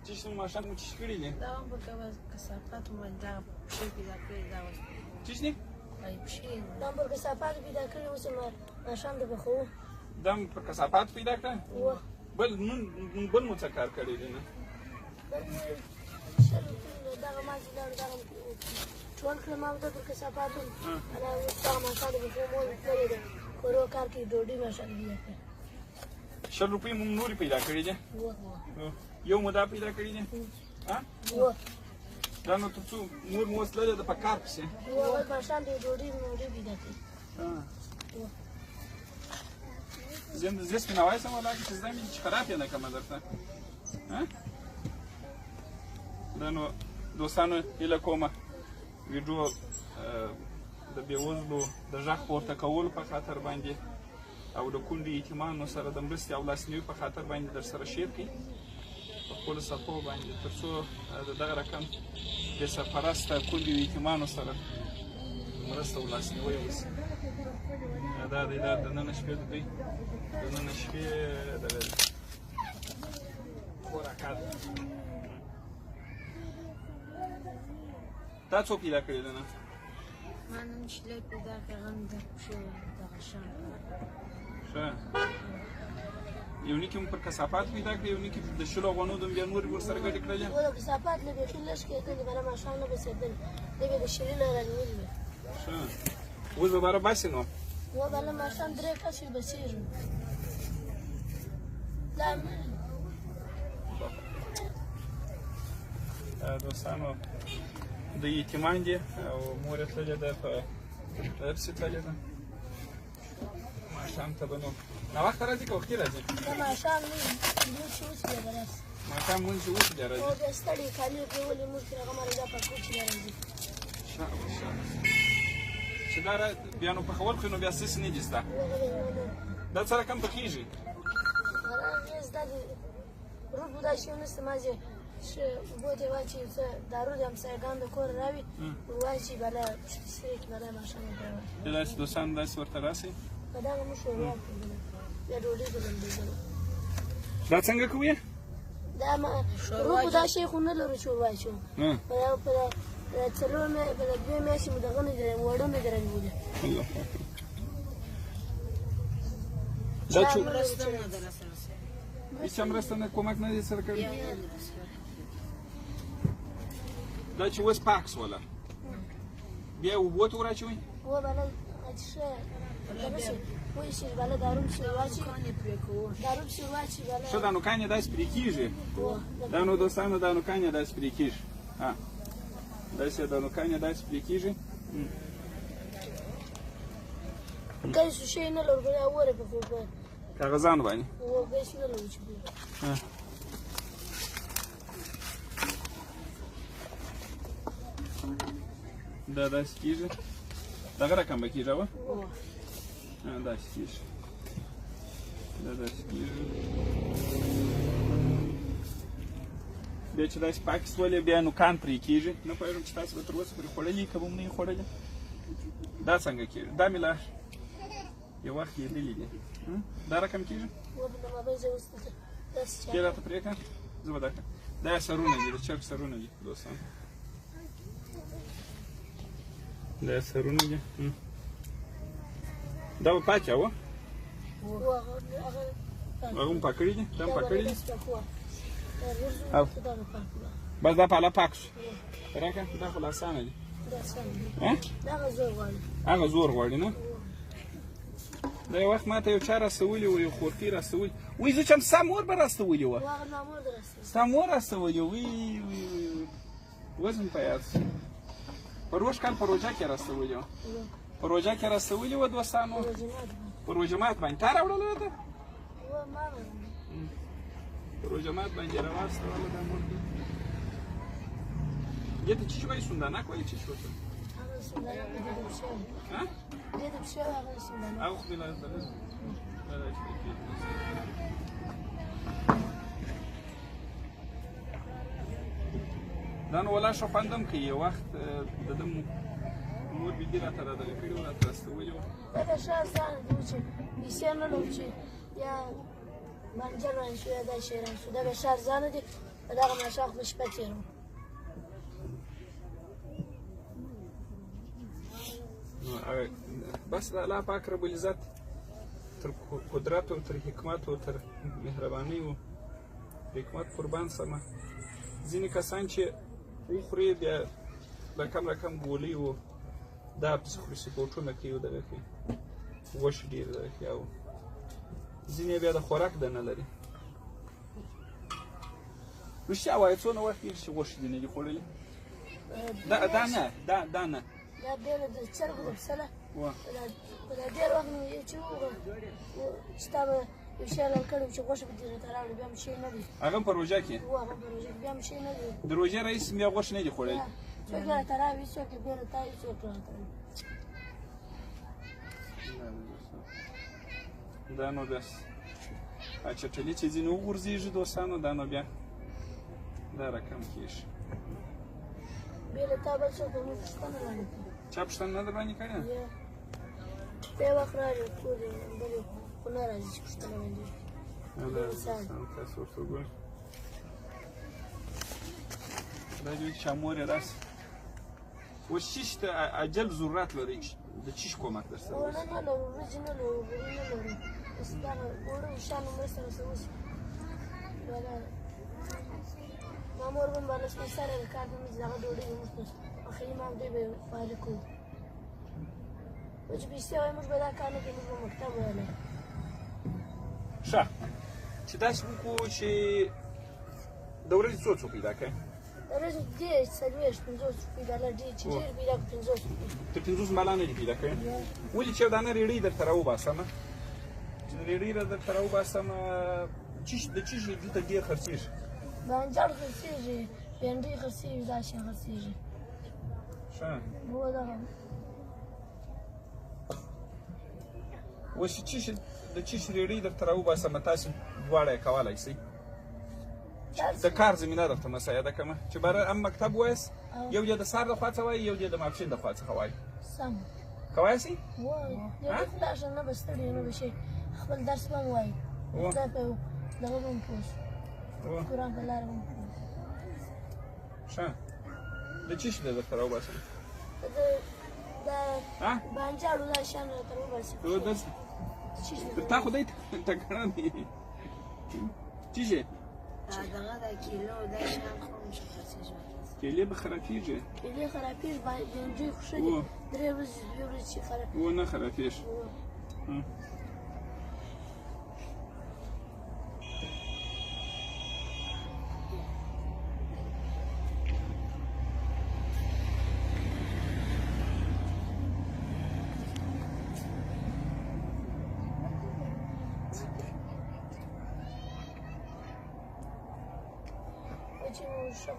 چې څه ماشوم مو چې کړی دي دا هم په کثافاتو باندې دغه پښې پیدا کړې دا اوس چې څه پښې دا هم په کثافاتو پیدا کړي اوس یې ماښام د پخوو دا هم په کثافاتو پیدا کړه بل مو څه کار کړی دی نه بل مې شل دغه مازې لاړو دغه ټول کړم ما ورته پر کثافاتو دغه ماښام د پخوو مور مې تللې ده کورو کار کې ډوډۍ ماښام پیدا کړې 100 روپۍ مو نورې پیدا کړي دي یو مو دا پیدا کړي دي دا نو تر څو مور مو اوس تللې ده په کار پسې اوس ماښام د ډوډۍ پیدا کړي زه سپیناوی سم ولاکه چې زده مې چې خراب یې نه کړمه درته دا نو دوستانو هیله کومه ویډیو د بېوزلو د غږ پورته کولو په خاطر باندې او د کونډو یتیمانو سره د مرستې او لاسنیوي په خاطر باندې در سره شیر کړي په خپلو صفحو باندې تر څو د دغه رقم بې سرپرسته کونډو یتیمانو سره مرسته او لاسنیوی وشي دا دی دا د نن شپې د دوی د نن شپې دغه خوراکات دا څو پیدا کړي ده نه ما نن شلی پیدا کړه هم د پښې دغه شان ښه یو نیکې مو پر کثافات پیدا کړې یو نیکې د شلو غونو د بیا نورې ورسره ګډې کړلې د کثافات نه بیخي لږ کېدلې بله ماښام نه بسېدل دی به د شلي نه رانیولې وې ښه اوس به باره باسې نو و بله ماښام 3 کسې بسېږو دوستانو د یتیمان دي او مور یې تللې ده په پسې تللې ده ماښام ته به نو ناوخته راځي که وختي راځي د ماښام لمونځ چې وشي بیا به راسي ماښام لمونځ چې وشي بیا راځي او بیا ستړي کالي یې پرېولي لمونځ پرې هغه مالې دا پاکو چې بیا راځي چې دا بیا نو پخول خو نو بیا څه نه دي ستا دا څه رقم پخېږي دا د رود بودا شي ونسته مازې اوبو ته یې واچوي څه دارو د همسایګانو د کور راوي واچي بله سرې کړي بله ماښام یې پرېوړي داسې دوستانو داسې ورته راسئ په دغه مو شوروا کړو بیا ډوډۍ به لمبېدلو دا څنګه کوې دا رود بودا شي خو نه لرو شوروا شو په څلور په 2 میاشتې مو دغه نه دي وړو نه دي رانیولي مرسته نه ده راسره هېڅ مرسته نه کومک نه دي سره کړی دا چې اوس پاک سوله بیا اوبو ته ور اچوئ و بله ښه دغه شي وایي بله دارو پسې واچي دارو پسې واچي بله ښه دا نوکان یې داسې پرې کېږي دا نو دوستانو دا نوکان یې داسې پرې کېږي داسې دا نوکان یې داسې پرې کېږي ګیس شی نه لرو بیا اوره په کاغذانو باندې ګیس نه لرو چې دا داسې کېږي دغه رقم به کېږي اوه داسې کېږي دا داسې کېږي بیا چې داسې پاکې سولې بیا نوکان پرې کېږي نه پوهېږم چې تاسو به تر اوسه پرې خوړلي که به مو نه یې خوړلي دا څنګه کېږي دا مې لا یو وخت لیدلي دي دا رقم کېږي بیا راته پرې کړه زه به دا کړم دا یې سرونه دي د چرګ سرونه دي دوستان دا سرونه دي دا به پاکې اوه هغه هم پاک کړي دي دا هم پاک کړي دي بس دا پاله پاک شو راکړه دا خو لا اسانه دي هغه زور غواړي نه دا یو وخت ماته یو چا رسولي وو یو خورکۍ رسولي وایي زه چې ستا مور به راستولې وه ستا مور راستولې وي اوس مې په یاد شو په روژ کال په روژه کې راستولې وه په روژه کې راستولې وه دوستانو په روژه مات باندې تا راوړله ده په روژه مات باندې یې راواستوله دا مور دې Где-то чичуа и сундана, кое чичуа? А? Где-то все сундана. А ух, bila terus. Dan ولا شو فندم کې یو وخت د دم مور بيدی راته راغلی کړي راته راستولې و دا شاه ځان دوی چې بیسه نه لوچي یا بانجان ران شوی دا شیران شو دا به شهر زانه دي په دغه ماښام خو به شپه تېروم بس د الله پاک رب العزت تر قدرت او تر حکمت او تر مهربانۍ او حکمت قربان سمه ځینې کسان چې وخوري بیا رقم ګولۍ و دا پسې خوري سپورټونه کوي او دغه کوي غوښې ډېر دغه کوي او ځینې بیا د خوراک د نه لري رښتیا وایه څونه وخت کېږي چې غوښې دې نه دي خوړلې دا نه دا بیله د چرګو د پسه نه په دا ډېر وخت مې چې چې تا به یو شی حلال کړی و چې غوښه به دې راته راوړې بیا مې شی نه دی هغه هم په روژه کې هغه په روژه کې بیا مې شی نه دی د روژې رئیس بیا غوښې نه دي خوړلې څوک یې راته راوړي څوک یې بیله تاوي څوک راته راوړي دا نو بس چټلي چې ځینې وغورځېږي دوستانو دا نو بیا دا رقم کېږي بیله تا بل څوک به مې پوښتنه رانه کوي چا پوښتنه نه در باندې کړې دی وخت راځي کور یې بل خو نه راځي چې پوښتنه باندې تاسو ورته وګورئ دا دوی چې مور یې راسي اوس چیش ته عجل ضرورت لري د چیش کومک در سره نه نه لرو ورځې نه لرو غوړي نه لرو اوس دغه ګوړه شانو مرسته راسره وشي ما مور بم بالا سپین سره د کار د مې دغه ډوډۍ به موږ اخري ما دوی به فعاله کوو چې پیسې وایي موږ به دا کار نه کوي موږ به مکتب ویلی ښه چې داسې وکړو چې د ورځې څو پیدا کړئ د ورځې دېرش څلوېښت پنځوس پیدا لږ ډېر چې ډېر پیدا کړو 50 تر 50 بالا نه دي پیدا کړئ ولې چې یو دانه ریړۍ درته راوباسمه چې د ریړۍ درته راوباسمه د چیش دلته ډېر خرڅېږي بانجان خرڅېږي بېنډۍ خرڅېږي دا شیان خرڅېږي ښه هو دغه اوس چې د چیش ریړۍ درته راوباسمه تاسې دواړه یې کولی شئ د کار زمینه درته مسایده کړمه چې بره هم مکتب وایاست یو دی د سهار د خوا څخه وایي یو دی د ماپښین د خوا څخه وایي سم کولی شئ وایي یو دی خلاص نه به ستړی نه به شي خپل درس به هم وایي خدای په دغه به هم پوه شي قرآن په لاره به هم پوه شي ښه د چیش دی درته راوباسم د بانجانو دا شیان راته وباسي تا خو دی ټکړه دی چی شي دغه د کیلو دا شیان خو نشي خرڅېږي کیلې به خرابېږي کیلې خرابېږي بانجان خو ښه دي 3 ورځې 2 ورځې چې و نه خرابېږي چې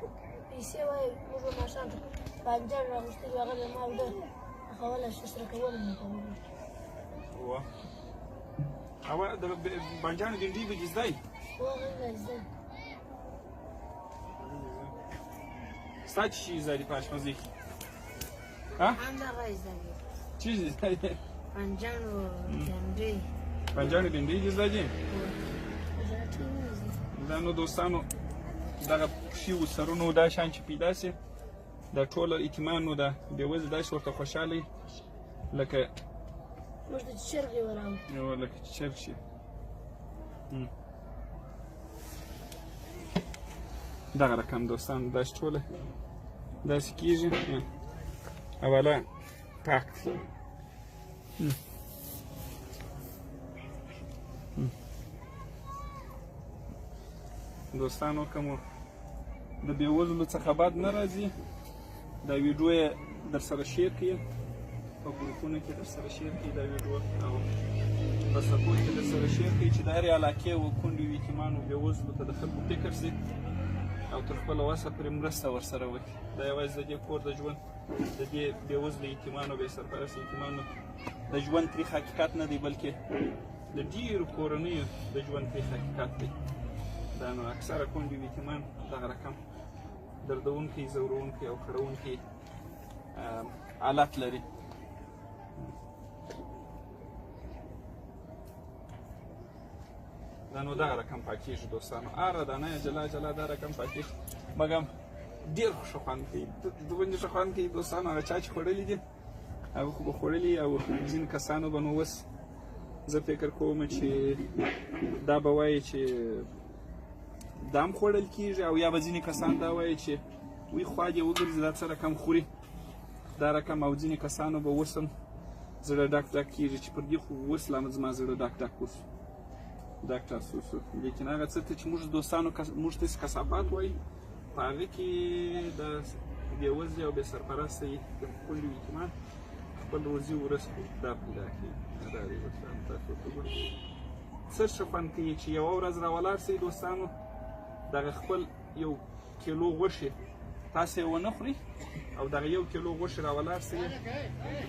پیسې وایي موږ به ماښام ته بانجان راغوښتلي هغه به ما وده اخولی شو سره کولی مې کولی او د بانجانو ډنډۍ به دې زده یي هو هغه به زده ستا چې شي زده دي په اشپزۍ کې همدغه یې زده دي چی زده دي بانجانو ډنډۍ بانجانو ډنډۍ دې زده دي دا نو دوستانو دغه پښې و سرونو دا شیان چې پیدا سي دا ټوله اطمینان نو ده بېوزله داسې ورته خوشحاله وي لکه موږ ته چې چرګ یې وراوړو لکه چې چرګ شي دغه رقم دوستان داسې ټوله داسې کېږي اوله پاک دوستانو که مو د بېوزلو څخه بد نه راځي دا ویډیو یې در سره شیر کړئ په ګروپونو کې در سره شیر کړئ دا ویډیو او په سپورټ کې در سره شیر کړئ چې د هرې علاقې و کونډې و یتیمانو بېوزلو ته د خلکو فکر سي او تر خپله وسه پرې مرسته ورسره وکړي دا یوازې د دې کور د ژوند د دې بېوزلو یتیمانو بې سرپرسته یتیمانو د ژوند تریخ حقیقت نه دی بلکې د ډېرو کورنیو د ژوند تریخ حقیقت دی دا نو اکثره کونډې و یتیمان دغه رقم دردونکی ځورونکی او کړونکی حالت لري دا نو دغه رقم پاکېږي دوستانو هره دانه یې جلا جلا دا رقم پاکېږي مګم ډېر ښه خوند کوي دومره ښه خوند کوي دوستانو هغه چا چې خوړلي دي هغه خو به خوړلي او ځینې کسانو به نو اوس زه فکر کوم چې دا به وایي چې دا هم خوړل کېږي او یا به ځینې کسان دا وایي چې وی خوا دې وګرځي دا څه رقم خوري دا رقم او ځینې کسانو به اوس هم زړه ډک ډک کېږي چې پر دې خو اوس لا زما زړه ډک ډک اوس ډاکټر سوسو لیکن هغه څه ته چې موږ دوستانو موږ ته کثافات وایي په هغه کې د بېوزلي او بې سرپرسته د کلي یتیمان خپل روزي ورځ دا پیدا کوي دا دی دوستانو تاسو ته وګورئ څه ښه خوند کوي چې یوه ورځ راولاړ شئ دوستانو دغه خپل یو کیلو غوښې تاسو یې ونه خورئ او دغه یو کیلو غوښې راولاړ شئ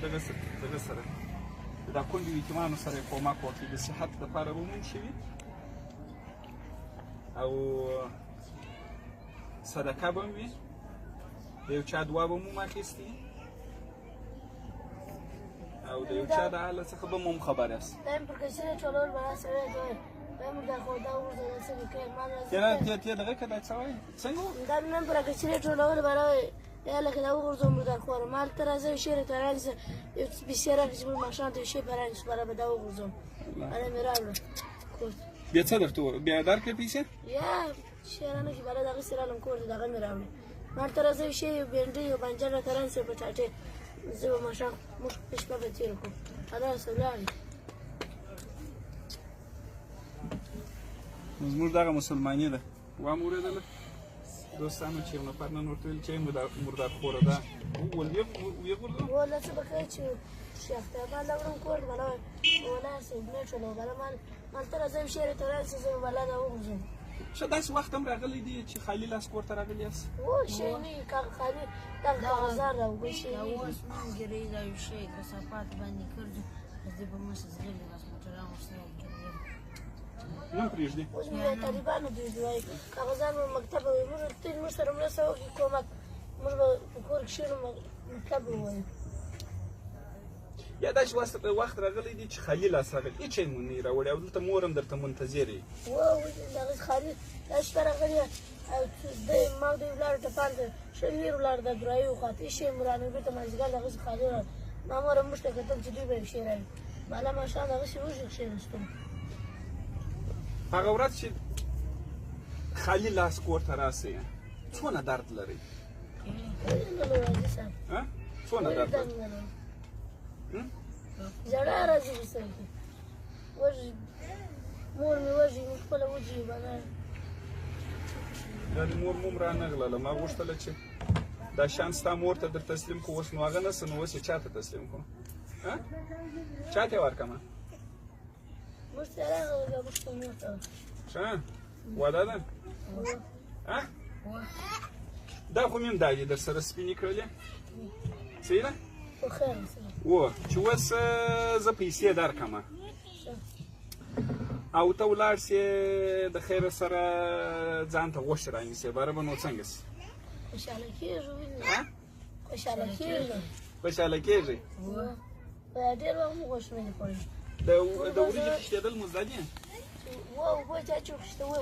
دغه سره دا کونډو یتیمانو سره یې کومک وکړي د صحت لپاره به مونږ شوي او صدقه به هم وي د یو چا دعا به مو اخیستي او د یو چا د حاله څخه به مو خبر یاست تیا دغه که دا څه وایي څنګه دا نن پر کچرې ټولول برابر یا لکه دا وګورځم در خور مال تر ازه شیر تر ازه یو بسیار چې ماشان ته شی برانس برابر دا وګورځم انا میراله بیا څه درته بیا درکې پیسې یا شیرانه کې برابر دغه سره لم کور دغه میراله مال تر ازه شی بنډي یو بنجره تر ازه پټاټه زه ماشان مخ پښه به تیر کو ادا سلام زموږ دغه مسلماني ده وام اورېدله دوستانو چې یو نفر نن ورته ویل چې مردارخوره ده ویې غورځوم والله څه به کوې چې شیخ طیبان لګړم کور بلا ولاړ سې نه چلو بلا مال ته راځم شعر ته راسې زه بلا دا وګورځم ښه داسې وخت هم راغلی دی چې خالي لاس کور ته راغلي یاست و شی وي خالي دغه کاغذان راوړي شی اوس مونږ ګرې دا یو شی کثافات باندې کړو زه به مس زغلی لاس موټران ورسره نه پرېږدي اوس مې طالبانو دوی وایي کاغذان به مکتب وایي موږ ټول موږ سره مرسته وکړي کومک موږ به په کور کې شنو مکتب ووایو یا داسې وخت راغلی دی چې خالي لاس راغلی هېڅ شی مو نه راوړی او دلته مور هم درته منتظر یې دغه خالي دا شپه راغلې او ما دوی ولاړو ټپان ته شویر ولاړ د درایو خواته هېڅ شی مو رانه بېرته مازدیګر دغسې خالي راغله ما مور هم موږ ته کتل چې دوی به یو شی راوړي بالا ماښام دغسې وږي کښېناستلو هغه ورځ چې خالي لاس کور ته راسئ څونه درد لرئ څونه درد لرئ زړه راځي ورسره وږي مور مې وږي موږ خپله وږي بلا دا د مور موم رانغلله ما غوښتله چې دا شیان ستا مور ته در تسلیم کړو اوس نو هغه نسته نو اوس یې چا ته تسلیم کړو چا ته یې ورکړمه موږ ته راغله موږ ته مور ته ښه واده ده دا خو مې هم دا دي در سره سپینې کړلې صحیح ده خو خیر و چې اوس زه پیسې درکړمه او ته ولاړ سې د خیره سره ځان ته غوښې رانیسې باره به نو څنګه سي خوشحاله کېږو خوشحاله کېږو خوشحاله کېږئ ډېر وخت مو غوښې مې خوړې د وریجې خښتېدل مو زده دي اوبه چا چې وخښتوه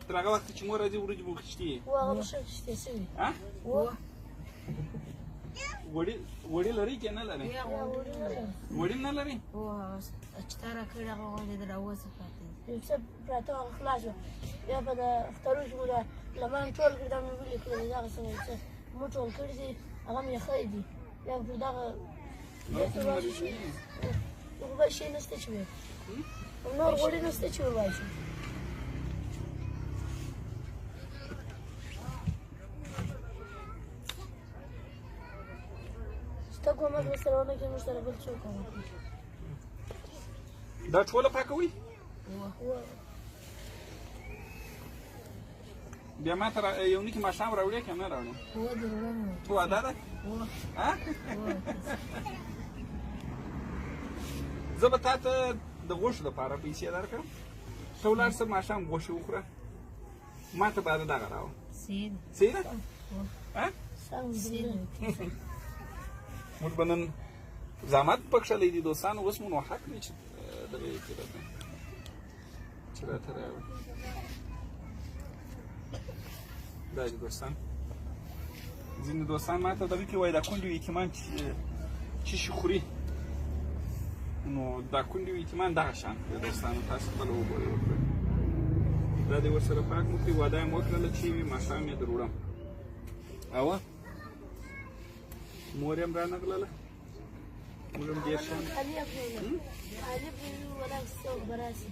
تر هغه وخته چې مور راځي وریجې به وخښتې هغه به ښه خښتې شوي وړي لرئ که نه لرئ وړي نه لرئ چې تا راکړې هغه غورځېدل او اوس یې پاتې دي یو څه پراته هغه خلاص وه بیا په د اخترو کې مو د لمن ټول کړي دا مې ویلې کړي دغسې څه مو ټول کړي دي هغه مې یخی دي بیا په دغه نور بل شی نشته چې وایي نور غوړي نشته چې وباسي ستا کومک ورسره ونه کړي موږ سره بل څوک کومک وکړي دا ټوله پاکوئ بیا ما ته یو نکي ماښام راوړې که نه راوړم واده ده زه به تا ته د غوښو دپاره پیسې درکړم ته ولاړ شه ماښام غوښې وخوره ما ته به دغه راوړم صحیح ده موږ به نن زحمت پکښلی دي دوستانو اوس مو نو حق دی چې دغه یې کړی چې راته راوړي. دا دي دوستان. ځینې دوستان ما ته دغه کې وایي دا کونډې یتیمان چې شي خوري، نو دا کونډې یتیمان دغه شان دی دوستانو، تاسو خپله وګورئ وکړئ. دا دې ورسره پاک مو کړي، واده یې مو وکړله چې وي ماښام یې در وړم. اوه مور یې هم رانغلله، موږ هم ډېر شان علي بن ولا سوق براسي.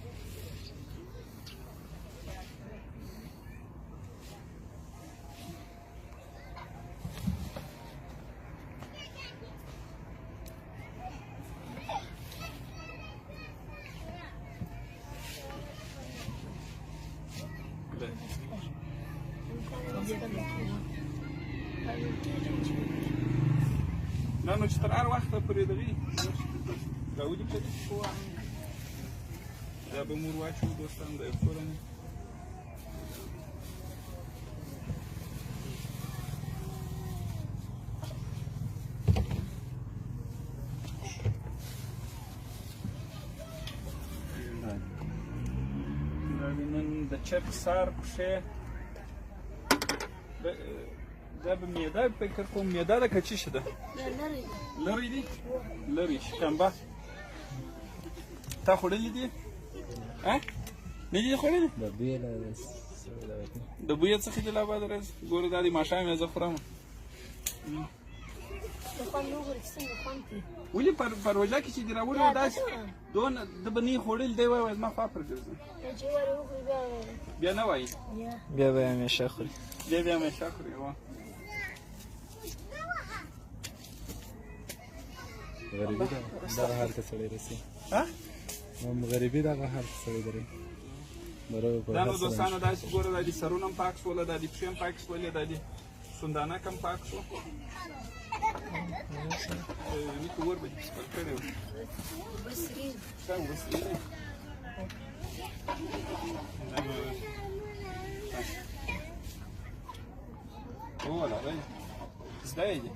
نه نو چې تر هر وخته پورې دغې راولي په دې کې دا به مور واچوو دوستان، دا یو کورنۍ دا مې نن د چرګ سار پښې دا به معده فکر کوم معده ده که څه شي ده؟ لرې دي؟ لرې شکمبه تا خوړلي دي؟ نه دي خوړلي؟ د بویه څخه دي لا بعد ورځ ګوره دا د ماښام یې زه خورم. ولې په روژه کې چې دې راوړي نو داسې دونه ده به نه یې خوړلي دی وایي زما خوا پرګرځي بیا نه وایي بیا به یې همیشه خوري بیا به یې همیشه خوري. غریبي دغه حال ته سړی رسي، غریبي دغه حال ته سړی دري. دا نو دوستانو داسې ګوره دا دې سرونه هم پاک شوله، دا دې پښې هم پاک شولې، دا دې سندانک هم پاک شو. نیکه ور به دې سپر کړی و ښه وسري دی. هو دی زده یې دي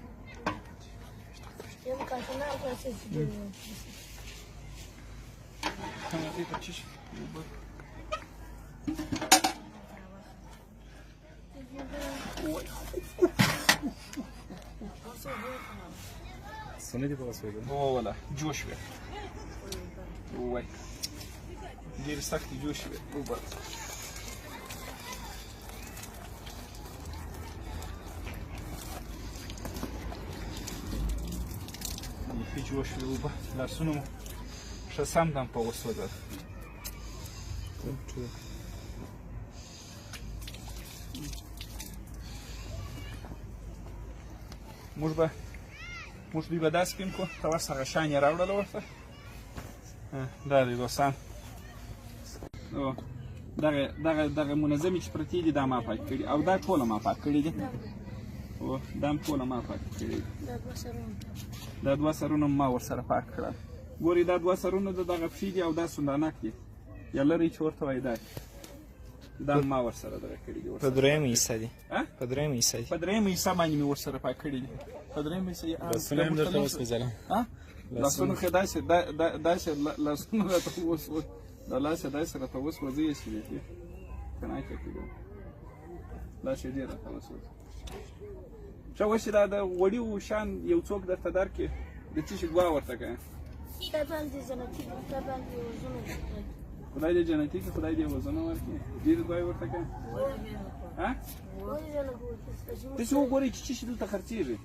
څنګه دي په وسوي ولا جوش وي وای ډېر سخت جوش وي اوبه یې جوش وي اوبه لاسونه مو ښه سم دم په وسوځل. موږ دوی به داسې کویم کړو ته ورسره شیان یې راوړله ورته دا دی دوستان دغه منظمې چې پرتې دي دا ما پاک کړي او دا ټوله ما پاک کړي دي دا هم ټوله ما پاک کړي دي. دا دوه سرونه ما ورسره پاک کړل. ګورې دا دوه سرونه د دغه پښې دي او دا سندانک دي یا لرې چې ورته وایي دا ما ورسره دغه کړي دي. په درېیمه حصه دي په درېیمه حصه دي په درېیمه حصه باندې مې ورسره پاک کړي دي. په درېیمه حصه لاسونه هم درته وسوځله لاسونه خو داسې لاسونه راته وسول دا لاس یې داسې راته وسوځي یې شوي دي که نه کېدو لاس یې ډېر راته وسوځي. ښه اوس چې دا د غوړي شان یو څوک درته درکړي د څه شي دعا ورته کوې خدای دې جنتي کړي خدای دې وزنه ورکړي ډېرې دعاې ورته کوې داسې وګورئ چې څه شي دلته خرڅېږي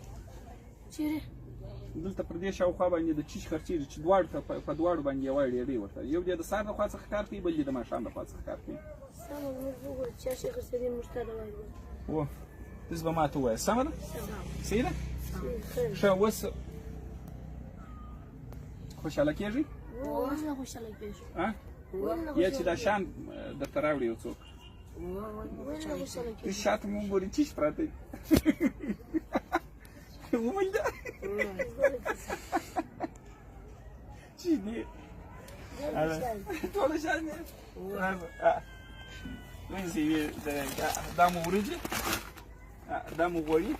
دلته پر دې شاوخوا باندې د چیش خرڅېږي چې دواړو ته په دواړو باندې یوه ډېرې ورته یو دې د سهار د خوا څخه کار کوي بل دې د ماښام د خوا څخه کار کوي. و داسې به ما ته ووایه سمه ده صحیح ده ښه اوس خوشحاله کېږئ یا چې دا شیان درته راوړي یو څوک شاته مو وګورئ چیش پراته دي وموندې چی دی ټوله شیان دي ونیسئ دا مو وریجې دا مو غوړي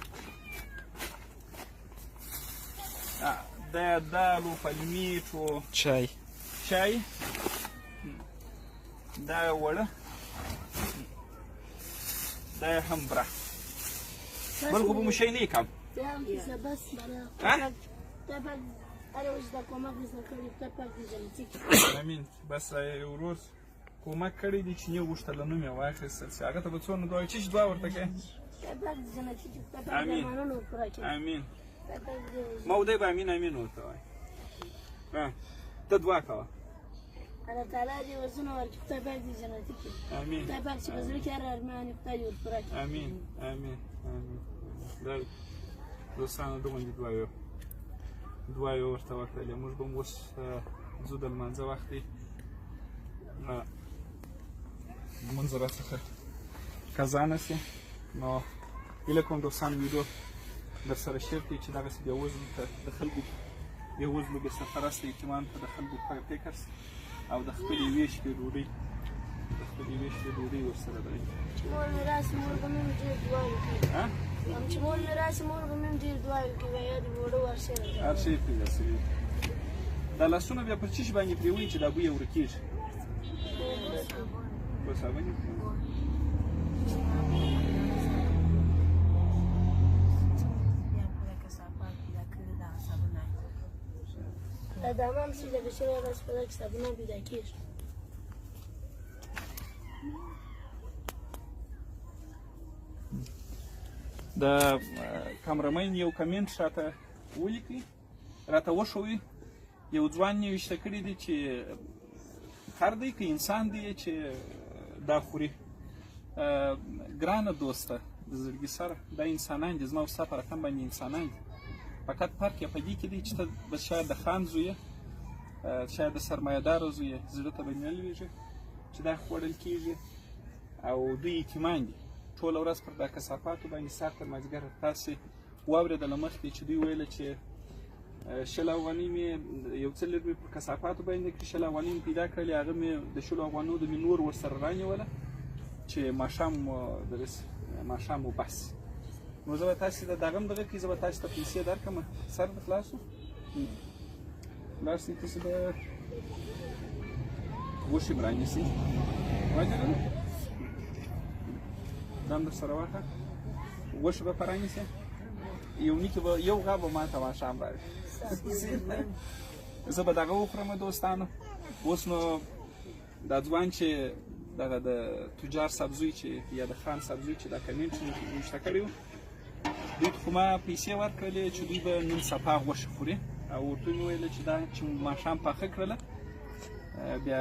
دا دالو پلمیټو چای دا وړه دا یې هم بره بل خو به مو شی نه یې کم بس تپک هر وش د کومک نسل کړي تپک دې جنتیک امین بس ورور کومک کړی دی چې یو غوښتله نوم یې واخیستل چې هغه ته به څونه دعا چې دعا ورته کوې تپک دې جنتیک تپک دې مانونو پوره کړي امین ما ودی به امین امین ورته وایي ته دعا کوه الله تعالی دې وزونه ورکړي تپک دې جنتیک امین تپک چې په زړه کې هر ارمان خدای ور پوره کړي امین امین امین دا دوستانو دومره دعا یې ورته وکړلې موږ به هم اوس ځو د لمانځه وخت دی لمونځ راڅخه قضا نه شي نو هیله کوم دوستانو ویډیو در سره شیر کړئ چې دغسې بېوزلو ته د خلکو بېوزلو بېسرپرسته یتیمانو ته د خلکو فکر او د خپلې یوې شپې ډوډۍ ورسره دی چې مور مې راسي مور به مې ډېر دعا وکړي چې مور مې راسي مور به مې ډېر دعا وکړي وایي د بوډه ورسره هر شی پیدا شوي دا لاسونه بیا پر چیش باندې پرېوئ چې دا بوی یې ورکېږي په صابون یې د حمام چې د بشري ورځ په دغه صابونه پیدا کېږي د کامرمین یو کمنټ راته ولیکئ راته وښوئ یو ځوان یې ویشته کړي دي چې خر دی که انسان دی چې دا خوري ګرانه دوسته د زړګي سره دا انسانان دي زما او ستا په رقم باندې انسانان دي فقط فرق یې په دې کې دی چې ته به شاید د خان زوی یې شاید د سرمایهداره زوی یې زړه ته به مې نه لوېږي چې دا خوړل کېږي او دوی یتیمان دي ټوله ورځ پر دا کثافاتو باندې سهار تر مازدیګره تاسې واورېدله مخکې چې دوی ویله چې 20 افغانۍ مې یو څه لږ مې په کثافاتو باندې کړي 20 افغانۍ مې پیدا کړلې هغه مې د 20 افغانیو د مې نور ورسره رانیوله چې ماښام مو بس نو زه به تاسې د دغه هم دغه کړي زه به تاسې ته پیسې درکړم سر د خلاصو خلاص دي تاسې به غوښې م رانیسئ واجبه دا هم در سره واخله غوښې به په رانیسئ یو غاب به ما ته ماښام راوړي زه به دغه وخورم دوستانو اوس نو دا ځوان چې دغه د تجار صاحب زوی چې یا د خان صاحب زوی چې دا کمنټ ویشته کړی و دوی ته خو ما پیسې ورکړلې چې دوی به نن سپا غوښه خوري او ورته مې ویله چې دا چې ماښام پاخه کړله بیا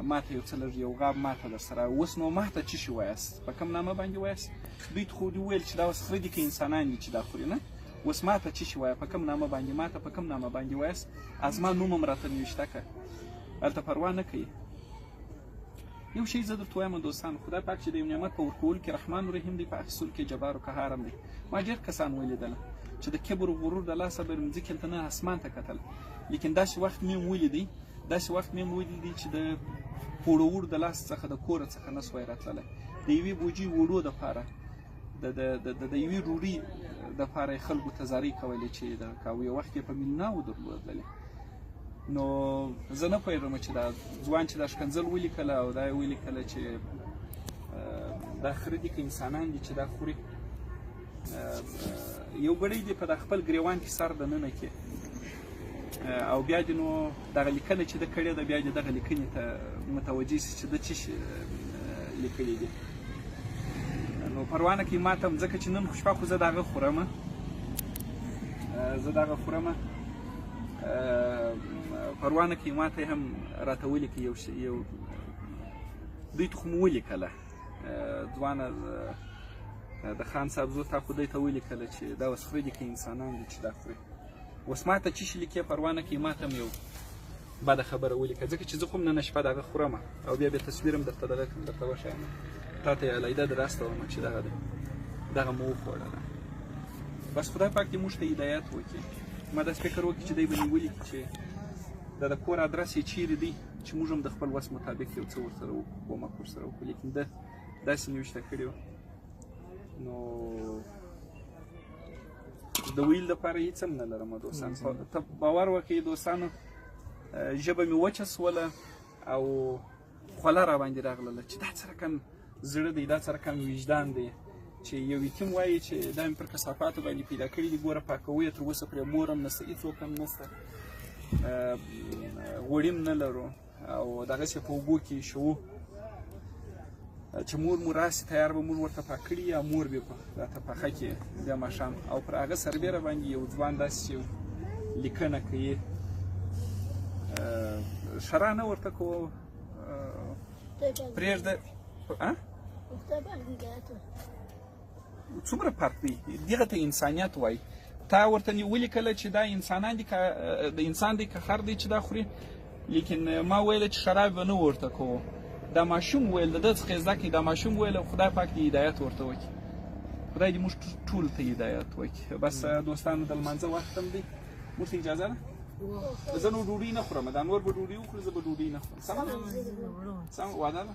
ما ته یو څه لږ یو غاب ما ته در سره اوس نو ما ته څه شي وایاست په کوم نامه باندې وایاست دوی ته خو دوی ویل چې دا اوس خره دي که انسانان دي چې دا خوري نه اوس ما ته څه شي وایه په کوم نامه باندې ما ته په کوم نامه باندې وایاست زما نوم هم راته نوشته که هلته پروا نه کوي یو شی زه درته وایم دوستانو خدای پاک چې د یو نعمت په ورکولو کې رحمان رحیم دی په اخیستلو کې جبار و قهار هم دی ما ډېر کسان ولیدله چې د کبر و غرور د لاسه به مځکې هلته نه اسمان ته کتل لیکن داسې وخت مې هم ولیدی چې د پوړور د لاس څخه د کوره څخه نه سوی راتللی د یوې بوجۍ وړو دپاره د یوې ډوډۍ دپاره یې خلکو ته زارۍ کولې چې دغه یو وخت یې په میلیوناو درلودلې نو زه نه پوهېږم چې دا ځوان چې دا ښکنځل ولیکله او دا یې ولیکله چې دا خره دي که انسانان دي چې دا خوري یو ګړی دی په د خپل ګریوان کې سر دننه کې او بیا دې نو دغه لیکنه چې ده کړې ده بیا دې دغه لیکنې ته متوجه سي چې ده څه شي لیکلي دي نو پروا نه کوي ما ته هم ځکه چې نن خو شپه خو زه دغه خورمه پروا نه کوي ما ته هم راته ولیکي یو دوی ته خو مو ولیکله ځوانه د خان صاحب زوی تا خو دوی ته ولیکله چې دا اوس خره دي که انسانان دي چې دا خوري اوس ما ته څه شي لیکې پروا نه کوي ما ته هم یو بده خبره ولیکه ځکه چې زه خو هم نن شپه دغه خورمه او بیا تصویر هم درته دغه کړم درته وښیم تا ته یې علیده در راستومه چې دغه مو وخوړله بس خدای پاک دې موږ ته هدایت وکړي ما داسې فکر وکړي چې دی به مې ولیکي چې د کور ادرس یې چیرې دی چې موږ هم د خپل وس مطابق یو څه ورسره وکړو کومک ورسره وکړو لیکن ده داسې مې ویشته کړي وه نو د ویل دپاره هېڅ هم نه لرم دوستان ته باور وکړئ دوستانو ژبه مې وچه سوله او خوله را باندې راغله چې دا څه رقم زړه دی، دا څه رقم وجدان دی چې یو یتیم وایي چې دا مې پر کثافاتو باندې پیدا کړي دي، ګوره پاکوو یې، تر اوسه پرې مور هم نشته، هېڅوک هم نشته، غوړي هم نه لرو او دغسې په اوبو کې شوو چې مور مو راسي تیار به مور ورته پاک کړي یا مور به راته پاخه کړي بیا ماښام، او پر هغه سربیره باندې یو ځوان داسې لیکنه کوي، شرح نه ورته کوو، پرېږده څومره فرق دی، دغه ته انسانیت وایي. تا ورته ولیکله چې دا انسانان دي، د انسان دی که خر دی چې دا خوري، لیکن ما ویله چې شراب به نه ورته کوو. دا ماشوم ویل، د ده څخه زده کړي، دا ماشوم ویل خدای پاک دې هدایت ورته وکړي، خدای دې موږ ټول ته هدایت وکړي. بس دوستانو د لمانځه وخت هم دی، موږ ته اجازه ده؟ زه نو ډوډۍ نه خورم، دا نور به ډوډۍ وخوري، زه به ډوډۍ نه خورم. سمه ده؟ سمه وعده ده؟